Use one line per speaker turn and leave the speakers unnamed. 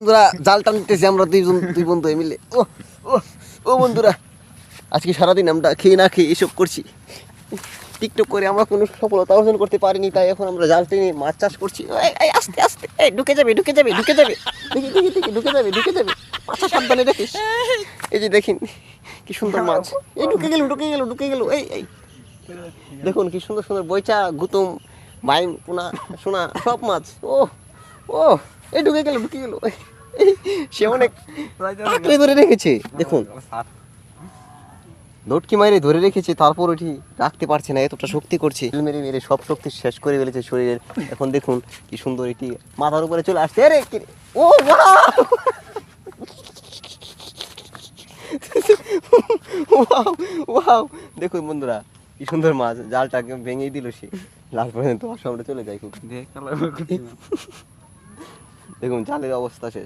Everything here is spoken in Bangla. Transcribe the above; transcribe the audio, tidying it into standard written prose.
বন্ধুরা জাল টানতেছি আমরা দুই বন্ধু মিলে। ও ও ও বন্ধুরা, আজকে সারাদিন আমরা খেয়ে না খেয়ে এসব করছি, টিকটক করে আমরা কোনো সফলতা অর্জন করতে পারিনি, তাই এখন আমরা জাল টেনে মাছ চাষ করছি। আস্তে আস্তে ঢুকে যাবে ঢুকে যাবে ঢুকে যাবে, দেখি দেখি দেখি ঢুকে যাবে ঢুকে যাবে, মাথা সাবধানে দেখিস। এই যে দেখেন কি সুন্দর মাছ, এই ঢুকে গেল ঢুকে গেল ঢুকে গেল। এই এই দেখুন কি সুন্দর সুন্দর বইচা, গুতুম, বাইম, পোনা, সোনা সব মাছ। ও ও এই ঢুকে গেল ঢুকে গেল। সে অনেক আঁকড়ে ধরে রেখেছে, দেখুন লটকি মাইরে ধরে রেখেছে, তারপর ওটি রাখতে পারছে না, এতটা শক্তি করছে, মেরে মেরে সব শক্তি শেষ করে ফেলেছে শরীরের। এখন দেখুন কি সুন্দর এটি মাথার উপরে চলে আসছে। আরে ও ওয়াও ওয়াও, দেখুন বন্ধুরা কি সুন্দর মাছ, জালটাকে ভেঙেই দিল সে, লাস্ট পর্যন্ত সামনে চলে যায়। খুব দেখুন জালের অবস্থা শেষ।